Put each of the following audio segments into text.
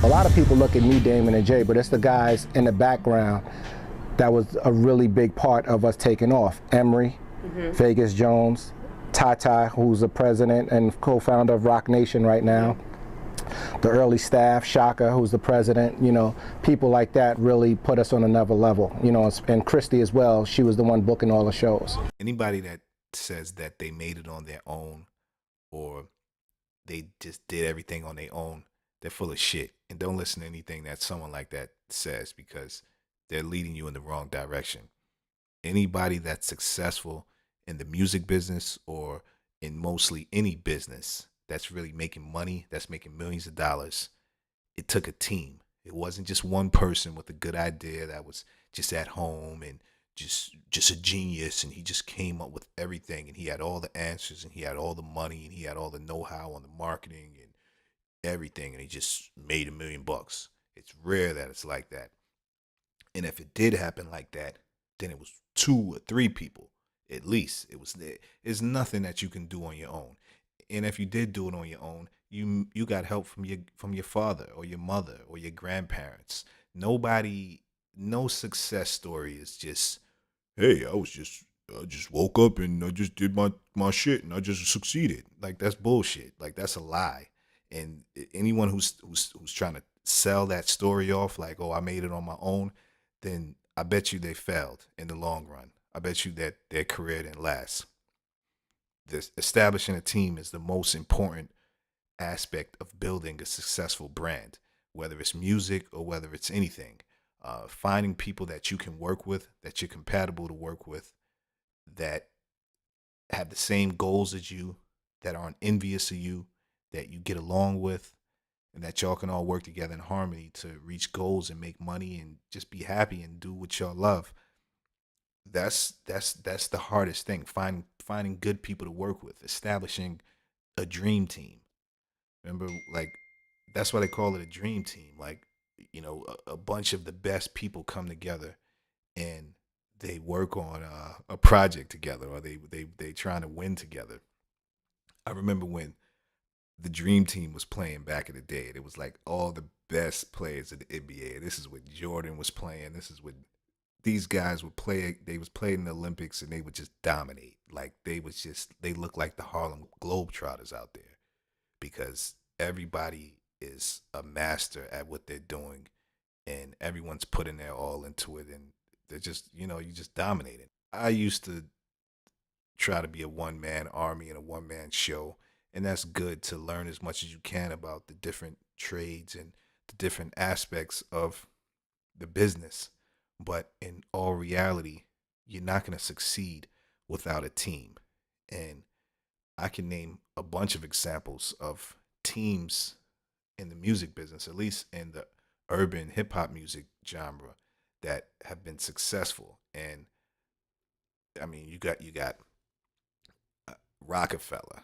A lot of people look at me, Damon, and Jay, but it's the guys in the background that was a really big part of us taking off. Emery, Vegas Jones, Ty, who's the president and co-founder of Rock Nation right now. The early staff, Shaka, who's the president, you know, people like that really put us on another level, you know, and Christy as well. She was the one booking all the shows. Anybody that says that they made it on their own or they just did everything on their own, they're full of shit. And don't listen to anything that someone like that says, because they're leading you in the wrong direction. Anybody that's successful in the music business or in mostly any business that's really making money, that's making millions of dollars, it took a team. It wasn't just one person with a good idea that was just at home and just a genius, and he just came up with everything, and he had all the answers, and he had all the money, and he had all the know-how on the marketing and everything, and he just made $1 million. It's rare that it's like that. And if it did happen like that, then it was 2 or 3 people at least. It's nothing that you can do on your own. And if you did do it on your own, you got help from your father or your mother or your grandparents. No success story is just, hey, I just woke up and I just did my shit and I just succeeded. Like, that's bullshit. Like, that's a lie. And anyone who's trying to sell that story off like, oh, I made it on my own, then I bet you they failed in the long run. I bet you that their career didn't last. Establishing a team is the most important aspect of building a successful brand, whether it's music or whether it's anything. Finding people that you can work with, that you're compatible to work with, that have the same goals as you, that aren't envious of you, that you get along with, and that y'all can all work together in harmony to reach goals and make money and just be happy and do what y'all love. That's the hardest thing. Finding good people to work with, establishing a dream team. Remember, like, that's why they call it a dream team. Like, you know, a bunch of the best people come together and they work on a project together, or they trying to win together. I remember when the dream team was playing back in the day. It was like all the best players in the NBA. This is when Jordan was playing. This is when these guys would play. They was playing in the Olympics and they would just dominate. Like, they looked like the Harlem Globetrotters out there, because everybody is a master at what they're doing and everyone's putting their all into it, and they're just, you know, you just dominating. I used to try to be a one-man army and a one-man show, and that's good to learn as much as you can about the different trades and the different aspects of the business. But in all reality, you're not going to succeed without a team. And I can name a bunch of examples of teams in the music business, at least in the urban hip hop music genre, that have been successful. And I mean, you got Rockefeller,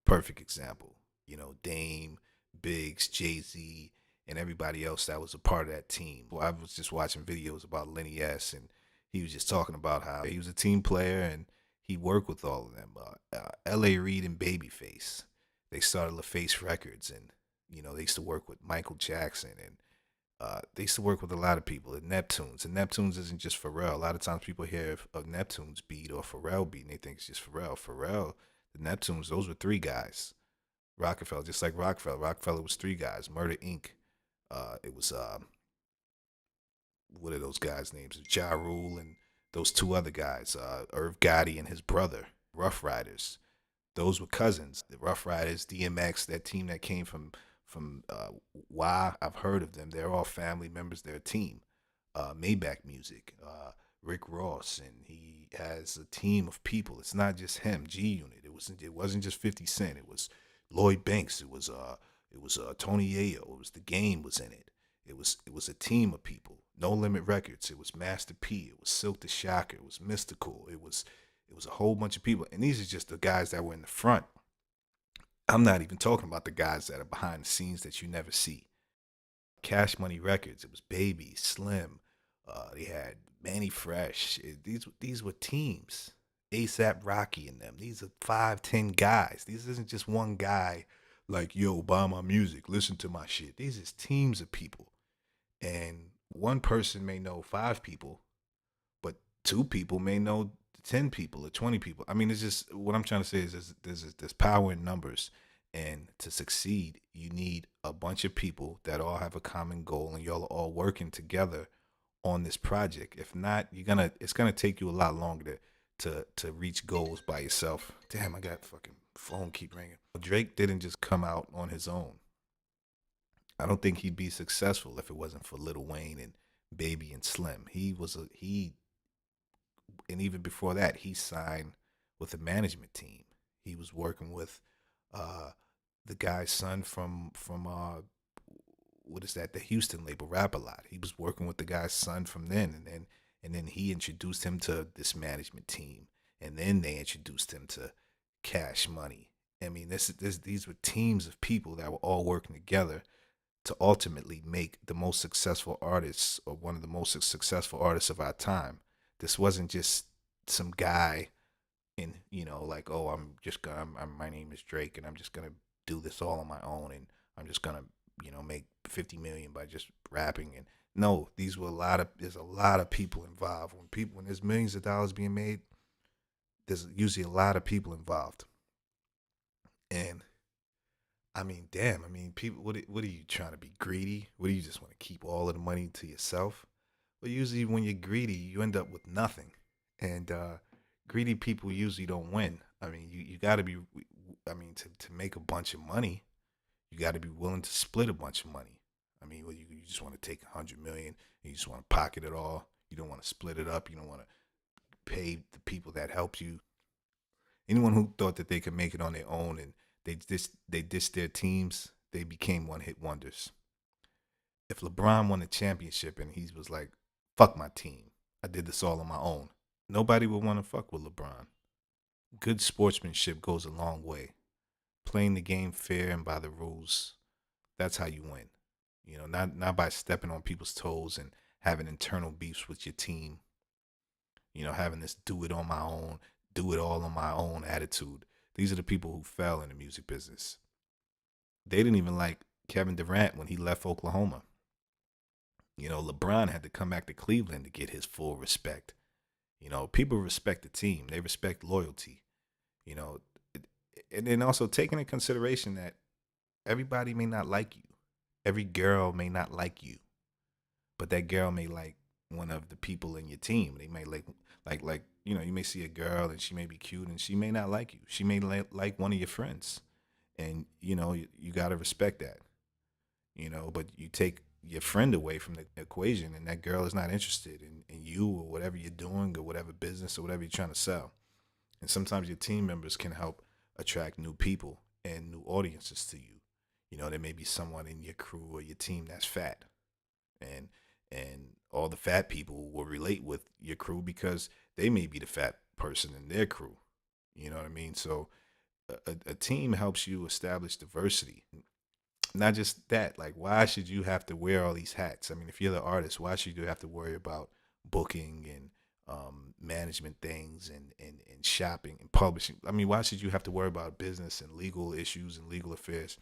perfect example. You know, Dame, Biggs, Jay-Z, and everybody else that was a part of that team. Well, I was just watching videos about Lenny S, and he was just talking about how he was a team player and he worked with all of them. L.A. Reid and Babyface, they started LaFace Records, and you know, they used to work with Michael Jackson, and they used to work with a lot of people at Neptunes. And Neptunes isn't just Pharrell. A lot of times people hear of Neptunes beat or Pharrell beat and they think it's just Pharrell. The Neptunes, those were 3 guys. Rockefeller, just like Rockefeller was 3 guys. Murder Inc. It was what are those guys' names? Ja Rule and those 2 other guys, Irv Gotti and his brother, Rough Riders. Those were cousins. The Rough Riders, DMX, that team that came from I've heard of them. They're all family members. They're a team. Maybach Music, Rick Ross, and he has a team of people. It's not just him. G Unit. It wasn't just 50 Cent. It was Lloyd Banks. It was Tony Yayo. It was The Game was in it. It was a team of people. No Limit Records. It was Master P. It was Silk the Shocker. It was Mystical. It was a whole bunch of people. And these are just the guys that were in the front. I'm not even talking about the guys that are behind the scenes that you never see. Cash Money Records. It was Baby, Slim. They had Manny Fresh. These were teams. ASAP Rocky and them. These are 5, 10 guys. These isn't just one guy like, yo, buy my music, listen to my shit. These is teams of people. And one person may know 5 people, but 2 people may know 10 people or 20 people. I mean, it's just what I'm trying to say is there's power in numbers. And to succeed, you need a bunch of people that all have a common goal and y'all are all working together on this project. If not, it's gonna take you a lot longer to reach goals by yourself. Damn, I got fucking phone keep ringing. Drake didn't just come out on his own. I don't think he'd be successful if it wasn't for Lil Wayne and Baby and Slim. And even before that, he signed with a management team. He was working with uh the guy's son from what is that, the Houston label, Rap A Lot. He was working with the guy's son from then, and then he introduced him to this management team, and then they introduced him to Cash Money. I mean, these were teams of people that were all working together to ultimately make the most successful artists, or one of the most successful artists of our time. This wasn't just some guy in, like, oh, my name is Drake and I'm just gonna do this all on my own, and I'm just gonna make 50 million by just rapping. And no, there's a lot of people involved. When there's millions of dollars being made, there's usually a lot of people involved. And I mean, damn, I mean, people, what are you trying to be greedy? What do you just want to keep all of the money to yourself? But usually when you're greedy, you end up with nothing. And greedy people usually don't win. I mean, you got to be, I mean, to make a bunch of money, you got to be willing to split a bunch of money. I mean, you just want to take 100 million and you just want to pocket it all. You don't want to split it up. You don't want to pay the people that helped you. Anyone who thought that they could make it on their own and they ditched their teams, they became one-hit wonders. If LeBron won a championship and he was like, fuck my team, I did this all on my own, nobody would want to fuck with LeBron. Good sportsmanship goes a long way. Playing the game fair and by the rules, that's how you win. Not by stepping on people's toes and having internal beefs with your team. Having this do it on my own, do it all on my own attitude. These are the people who fell in the music business. They didn't even like Kevin Durant when he left Oklahoma. LeBron had to come back to Cleveland to get his full respect. People respect the team. They respect loyalty. And then also taking into consideration that everybody may not like you. Every girl may not like you. But that girl may like one of the people in your team. They may like you may see a girl and she may be cute and she may not like you. She may like one of your friends. And, you got to respect that. But you take your friend away from the equation and that girl is not interested in you or whatever you're doing or whatever business or whatever you're trying to sell. And sometimes your team members can help attract new people and new audiences to you. There may be someone in your crew or your team that's fat. And all the fat people will relate with your crew because they may be the fat person in their crew. You know what I mean? So a team helps you establish diversity. Not just that, like, why should you have to wear all these hats? I mean, if you're the artist, why should you have to worry about booking and management things and shopping and publishing? I mean, why should you have to worry about business and legal issues and legal affairs?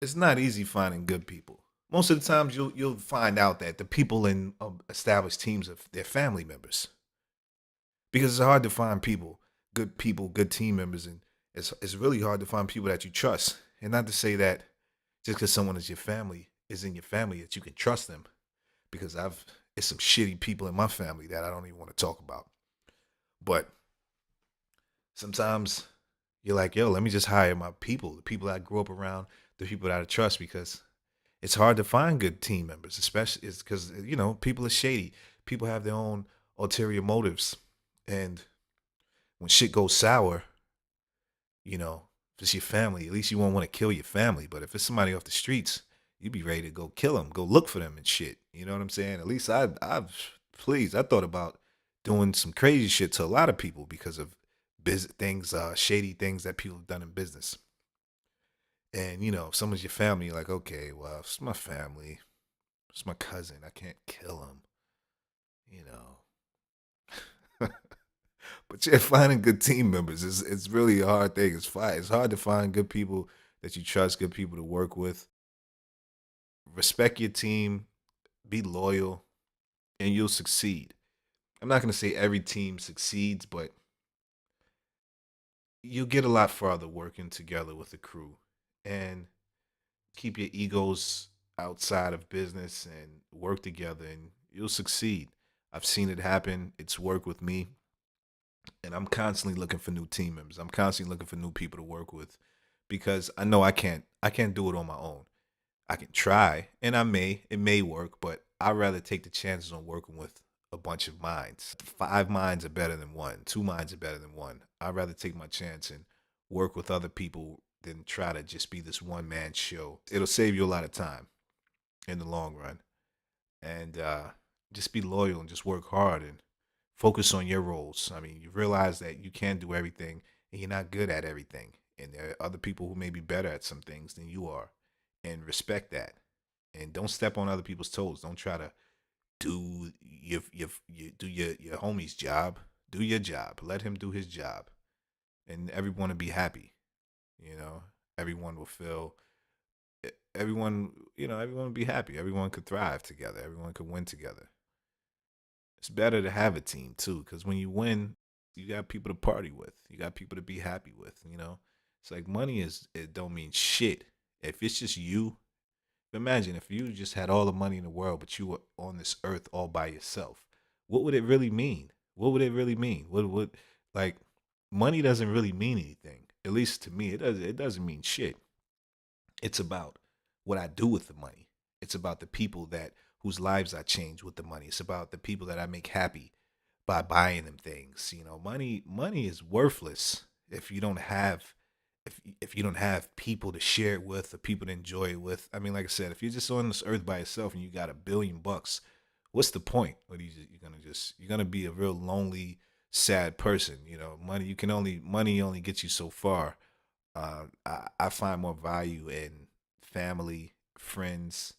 It's not easy finding good people. Most of the times you'll find out that the people in established teams are their family members, because it's hard to find people, good team members, and it's really hard to find people that you trust. And not to say that just because someone is in your family that you can trust them, because it's some shitty people in my family that I don't even want to talk about. But sometimes you're like, yo, let me just hire my people, the people I grew up around, the people that I trust, because it's hard to find good team members, especially it's because, people are shady. People have their own ulterior motives. And when shit goes sour, if it's your family, at least you won't want to kill your family. But if it's somebody off the streets, you'd be ready to go kill them, go look for them and shit. You know what I'm saying? At least I thought about doing some crazy shit to a lot of people because of things, shady things that people have done in business. And, if someone's your family, you're like, okay, well, it's my family. It's my cousin. I can't kill him. But yeah, finding good team members is really a hard thing. It's hard to find good people that you trust, good people to work with. Respect your team, be loyal, and you'll succeed. I'm not going to say every team succeeds, but you'll get a lot farther working together with a crew. And keep your egos outside of business and work together, and you'll succeed. I've seen it happen. It's worked with me, and I'm constantly looking for new team members. I'm constantly looking for new people to work with because I know I can't do it on my own. I can try, and it may work, but I'd rather take the chances on working with a bunch of minds. Five minds are better than one. Two minds are better than one. I'd rather take my chance and work with other people than try to just be this one man show. It'll save you a lot of time in the long run. And just be loyal and just work hard and focus on your roles. I mean, you realize that you can't do everything and you're not good at everything. And there are other people who may be better at some things than you are. And respect that. And don't step on other people's toes. Don't try to do your homie's job. Do your job. Let him do his job. And everyone will be happy. You know, everyone will feel everyone will be happy. Everyone could thrive together. Everyone could win together. It's better to have a team too, because when you win, you got people to party with. You got people to be happy with. It's like money it don't mean shit if it's just you. Imagine if you just had all the money in the world, but you were on this earth all by yourself. What would it really mean? What would it really mean? What would like money doesn't really mean anything. At least to me, it doesn't mean shit. It's about what I do with the money. It's about the people that whose lives I change with the money. It's about the people that I make happy by buying them things. Money is worthless if you don't have if you don't have people to share it with or people to enjoy it with. I mean, like I said, if you're just on this earth by yourself and you got $1 billion, what's the point? What are you're gonna be a real lonely, sad person. Money only gets you so far. I find more value in family, friends,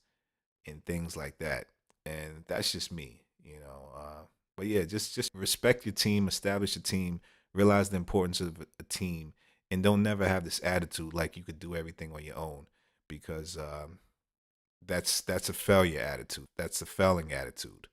and things like that. And that's just me. But yeah, just respect your team, establish a team, realize the importance of a team, and don't never have this attitude like you could do everything on your own because that's a failure attitude. That's a failing attitude.